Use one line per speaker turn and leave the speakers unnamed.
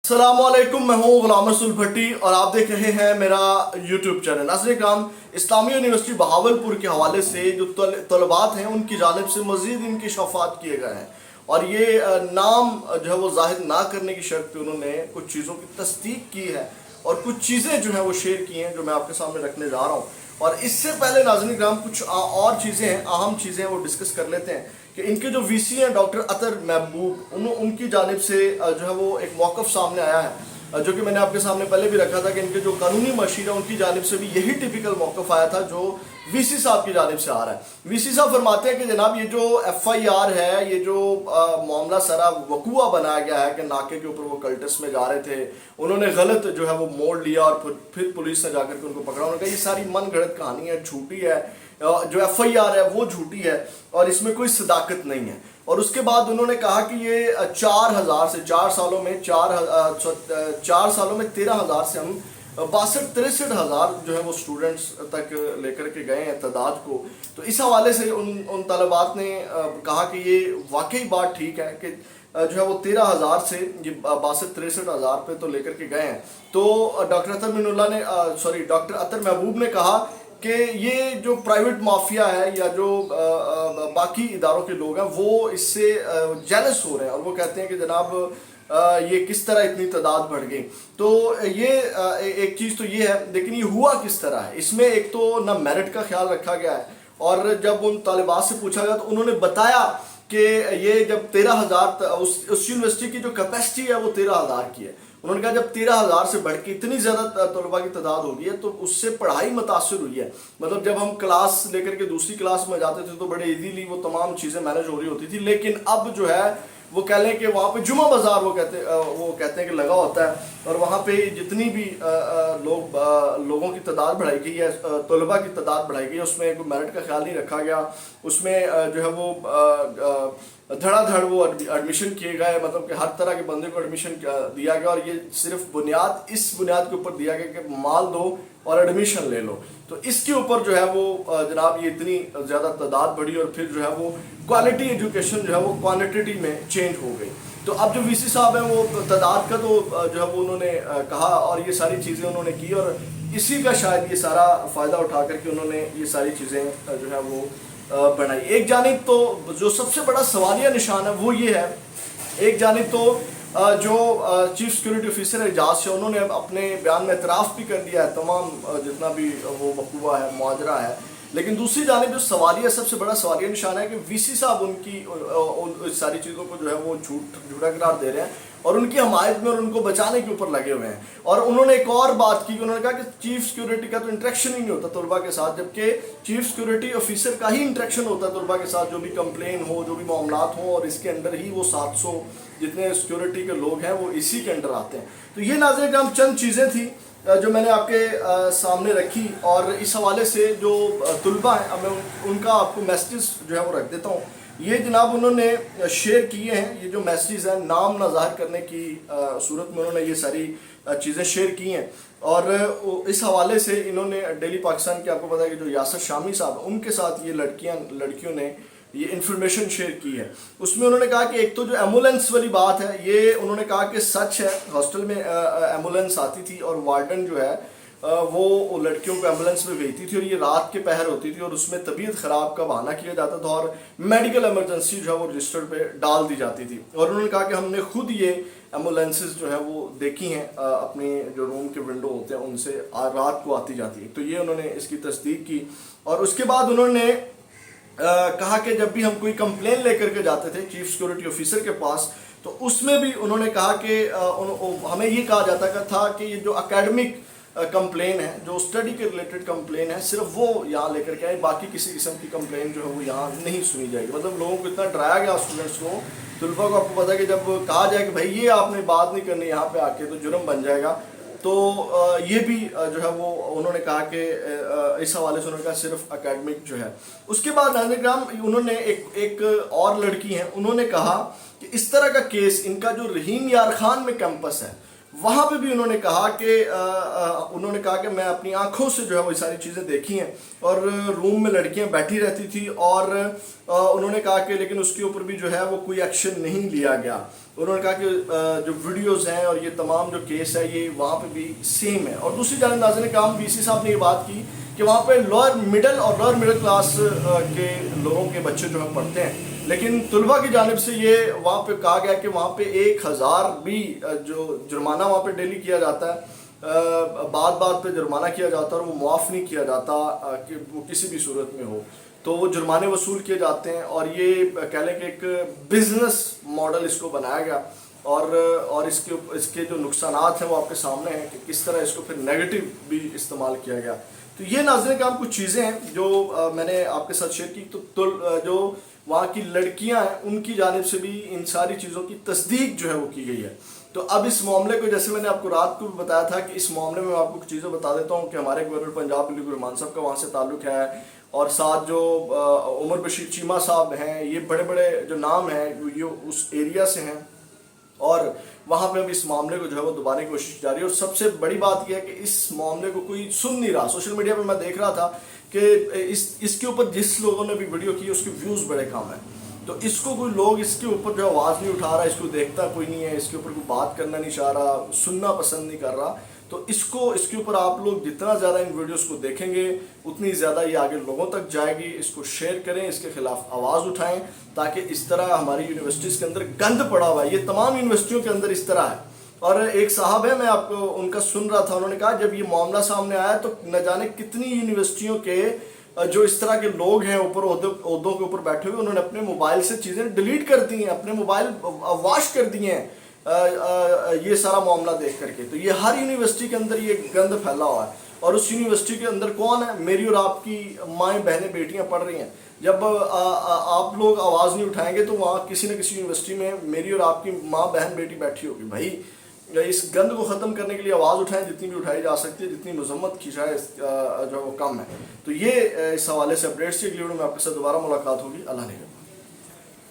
अस्सलामुअलैकुम, मैं हूँ गुलाम रसूल भट्टी और आप देख रहे हैं मेरा यूट्यूब चैनल। नाज़रीन किराम, इस्लामी यूनिवर्सिटी बहावलपुर के हवाले से जो तलबात हैं उनकी जानिब से मज़ीद इंकशाफात किए गए हैं और ये नाम जो है वो ज़ाहिर ना करने की शर्त पे उन्होंने कुछ चीज़ों की तस्दीक की है और कुछ चीज़ें जो हैं वो शेयर की हैं जो मैं आपके सामने रखने जा रहा हूँ। और इससे पहले नाज़रीन किराम कुछ और चीज़ें हैं, अहम चीज़ें वो डिस्कस कर लेते हैं कि इनके जो वीसी हैं डॉक्टर अतर महबूब, उनकी जानिब से जो है वो एक मौक़िफ़ सामने आया है जो कि मैंने आपके सामने पहले भी रखा था कि इनके जो कानूनी मशीर है उनकी जानिब से भी यही टिपिकल मौक़िफ़ आया था जो वीसी साहब की जानिब से आ रहा है। वीसी साहब फरमाते हैं कि जनाब ये जो एफआईआर है, ये जो मामला सारा वकूआ बनाया गया है कि नाके के ऊपर वो कल्टस में जा रहे थे, उन्होंने गलत जो है वो मोड़ लिया और फिर पुलिस ने जाकर के उनको पकड़ा। उन्होंने कहा ये सारी मन गढ़ंत कहानी है, झूठी है, जो एफआईआर है वो झूठी है और इसमें कोई सदाकत नहीं है। और उसके बाद उन्होंने कहा कि ये 4,000 से 4 सालों में 4 सालों में 13,000 से हम 62-63,000 जो है वो स्टूडेंट्स तक लेकर के गए हैं तादाद को। तो इस हवाले से उन तलबात ने कहा कि ये वाकई बात ठीक है कि जो है वो 13,000 से ये 62-63,000 पे तो लेकर के गए हैं। तो डॉक्टर अतर महबूब ने कहा कि ये जो प्राइवेट माफिया है या जो बाकी इदारों के लोग हैं वो इससे जेलस हो रहे हैं और वो कहते हैं कि जनाब ये किस तरह इतनी तादाद बढ़ गई। तो ये एक चीज़ तो ये है, लेकिन ये हुआ किस तरह है, इसमें एक तो ना मेरिट का ख्याल रखा गया है और जब उन तालिबात से पूछा गया तो उन्होंने बताया कि ये जब 13,000 उस यूनिवर्सिटी की जो कैपेसिटी है वो 13,000 की है। उन्होंने कहा जब 13,000 से बढ़ के इतनी ज़्यादा तलबा की तादाद होगी है तो उससे पढ़ाई मुतासर हुई है। मतलब जब हम क्लास लेकर के दूसरी क्लास में जाते थे तो बड़े इजीली वो तमाम चीज़ें मैनेज हो रही होती थी, लेकिन अब जो है वो कह लें कि वहाँ पे जुमा बाज़ार वो कहते हैं कि लगा होता है और वहाँ पे जितनी भी लोगों की तादाद बढ़ाई गई है, तलबा की तादाद बढ़ाई गई है, उसमें एक मेरिट का ख्याल नहीं रखा गया। उसमें जो है वो धड़ाधड़ वो एडमिशन किए गए, मतलब कि हर तरह के बंदे को एडमिशन दिया गया और ये सिर्फ इस बुनियाद के ऊपर दिया गया कि माल दो और एडमिशन ले लो। तो इसके ऊपर जो है वो जनाब ये इतनी ज़्यादा तादाद बढ़ी और फिर जो है वो क्वालिटी एजुकेशन जो है वो क्वांटिटी में चेंज हो गई। तो अब जो वीसी साहब हैं वो तादाद का तो जो है वो उन्होंने कहा और ये सारी चीज़ें उन्होंने की और इसी का शायद ये सारा फ़ायदा उठा करके उन्होंने ये सारी चीज़ें जो है वो बनाई। एक जानिब तो जो सबसे बड़ा सवालिया निशान है वो ये है, एक जानिब तो जो चीफ सिक्योरिटी ऑफिसर है एजाज से उन्होंने अपने बयान में एतराफ़ भी कर दिया है तमाम जितना भी वो वकूआ है, मुआजरा है, लेकिन दूसरी जानिब जो सबसे बड़ा सवालिया निशान है कि वीसी साहब उनकी सारी चीज़ों को जो है वो झूठा करार दे रहे हैं और उनकी हमायत में और उनको बचाने के ऊपर लगे हुए हैं। और उन्होंने एक और बात की, उन्होंने कहा कि चीफ सिक्योरिटी का तो इंटरेक्शन ही नहीं होता तलबा के साथ, जबकि चीफ सिक्योरिटी ऑफिसर का ही इंटरेक्शन होता है तलबा के साथ, जो भी कंप्लेन हो, जो भी मामलात हो, और इसके अंडर ही वो 700 जितने सिक्योरिटी के लोग हैं वो इसी के अंडर आते हैं। तो ये नाज़रीन किराम चंद चीज़ें थी जो मैंने आपके सामने रखी और इस हवाले से जो तलबा हैं अब मैं उनका आपको मैसेज जो है वो रख देता हूँ। ये जनाब उन्होंने शेयर किए हैं, ये जो मैसेज हैं नाम ना ज़ाहिर करने की सूरत में उन्होंने ये सारी चीज़ें शेयर की हैं और इस हवाले से इन्होंने डेली पाकिस्तान के, आपको पता है कि जो यासर शामी साहब उनके साथ ये लड़कियों ने ये इन्फॉर्मेशन शेयर की है। उसमें उन्होंने कहा कि एक तो जो एम्बुलेंस वाली बात है ये उन्होंने कहा कि सच है, हॉस्टल में एम्बुलेंस आती थी और वार्डन जो है वो लड़कियों को एम्बुलेंस में भेजती थी और ये रात के पहर होती थी और उसमें तबीयत ख़राब का बहाना किया जाता था और मेडिकल इमरजेंसी जो है वो रजिस्टर पे डाल दी जाती थी। और उन्होंने कहा कि हमने खुद ये एम्बुलेंसेस जो है वो देखी हैं, अपने जो रूम के विंडो होते हैं उनसे रात को आती जाती है। तो ये उन्होंने इसकी तस्दीक की और उसके बाद उन्होंने कहा कि जब भी हम कोई कंप्लेन लेकर के जाते थे चीफ सिक्योरिटी ऑफिसर के पास तो उसमें भी उन्होंने कहा कि हमें ये कहा जाता था कि ये जो एकेडमिक कंप्लेन है, जो स्टडी के रिलेटेड कंप्लेन है, सिर्फ वो यहाँ लेकर के आए, बाकी किसी किस्म की कंप्लेन जो है वो यहाँ नहीं सुनी जाएगी। मतलब लोगों को इतना डराया गया स्टूडेंट्स को, तलबा को, आपको पता है कि जब कहा जाए कि भाई ये आपने बात नहीं करनी यहाँ पे आके तो जुर्म बन जाएगा, तो ये भी जो है वो उन्होंने कहा कि इस हवाले से उन्होंने कहा सिर्फ एकेडमिक जो है। उसके बाद नाज़रीन किराम उन्होंने एक और लड़की हैं, उन्होंने कहा कि इस तरह का केस इनका जो रहीम यार खान में कैंपस है वहाँ पे भी उन्होंने कहा कि मैं अपनी आंखों से जो है वो सारी चीज़ें देखी हैं और रूम में लड़कियां बैठी रहती थी और उन्होंने कहा कि लेकिन उसके ऊपर भी जो है वो कोई एक्शन नहीं लिया गया। انہوں نے کہا کہ جو ویڈیوز ہیں اور یہ تمام جو کیس ہے یہ وہاں پہ بھی سیم ہے. اور دوسری جانب ناظرین کرام وی سی صاحب نے یہ بات کی کہ وہاں پہ لوئر مڈل اور لوئر مڈل کلاس کے لوگوں کے بچے جو ہے پڑھتے ہیں, لیکن طلباء کی جانب سے یہ وہاں پہ کہا گیا کہ وہاں پہ 1000 بھی جو جرمانہ وہاں پہ ڈیلی کیا جاتا ہے, بات پہ جرمانہ کیا جاتا ہے اور وہ معاف نہیں کیا جاتا کہ وہ کسی بھی صورت میں ہو, تو وہ جرمانے وصول کیے جاتے ہیں. اور یہ کہہ لیں کہ ایک بزنس ماڈل اس کو بنایا گیا, اور اس کے جو نقصانات ہیں وہ آپ کے سامنے ہیں کہ کس طرح اس کو پھر نیگیٹو بھی استعمال کیا گیا. تو یہ ناظرین کرام کچھ چیزیں ہیں جو میں نے آپ کے ساتھ شیئر کی. تو جو وہاں کی لڑکیاں ہیں ان کی جانب سے بھی ان ساری چیزوں کی تصدیق جو ہے وہ کی گئی ہے. تو اب اس معاملے کو, جیسے میں نے آپ کو رات کو بھی بتایا تھا کہ اس معاملے میں آپ کو کچھ چیزیں بتا دیتا ہوں کہ ہمارے گورنر پنجاب علی الرحمان صاحب کا وہاں سے تعلق ہے, اور ساتھ جو عمر بشیر چیمہ صاحب ہیں, یہ بڑے بڑے جو نام ہیں یہ اس ایریا سے ہیں, اور وہاں پہ اب اس معاملے کو جو ہے وہ دبانے کی کوشش جاری ہے. اور سب سے بڑی بات یہ ہے کہ اس معاملے کو کوئی سن نہیں رہا. سوشل میڈیا پہ میں دیکھ رہا تھا کہ اس کے اوپر جس لوگوں نے بھی ویڈیو کی اس کے ویوز بڑے کم ہیں, تو اس کو کوئی لوگ اس کے اوپر جو آواز نہیں اٹھا رہا, اس کو دیکھتا کوئی نہیں ہے, اس کے اوپر کوئی بات کرنا نہیں چاہ رہا, سننا پسند نہیں کر رہا. تو اس کے اوپر آپ لوگ جتنا زیادہ ان ویڈیوز کو دیکھیں گے اتنی زیادہ یہ آگے لوگوں تک جائے گی. اس کو شیئر کریں, اس کے خلاف آواز اٹھائیں, تاکہ اس طرح ہماری یونیورسٹیز کے اندر گند پڑا ہوا ہے, یہ تمام یونیورسٹیوں کے اندر اس طرح ہے. اور ایک صاحب ہے, میں آپ کو ان کا سن رہا تھا, انہوں نے کہا جب یہ معاملہ سامنے آیا تو نہ جانے کتنی یونیورسٹیوں کے جو اس طرح کے لوگ ہیں اوپر عہدوں کے اوپر بیٹھے ہوئے, انہوں نے اپنے موبائل سے چیزیں ڈیلیٹ کر دی ہیں, اپنے موبائل واش کر دیے ہیں یہ سارا معاملہ دیکھ کر کے. تو یہ ہر یونیورسٹی کے اندر یہ گند پھیلا ہوا ہے, اور اس یونیورسٹی کے اندر کون ہے؟ میری اور آپ کی مائیں بہنیں بیٹیاں پڑھ رہی ہیں. جب آپ لوگ آواز نہیں اٹھائیں گے تو وہاں کسی نہ کسی یونیورسٹی میں میری اور آپ کی ماں بہن بیٹی بیٹھی ہوگی. بھائی اس گند کو ختم کرنے کے لیے آواز اٹھائیں, جتنی بھی اٹھائی جا سکتی ہے, جتنی مذمت کی جائے جو وہ کم ہے. تو یہ اس حوالے سے اپڈیٹس کی. اگلی ویڈیو میں آپ کے ساتھ دوبارہ ملاقات ہوگی. اللہ نے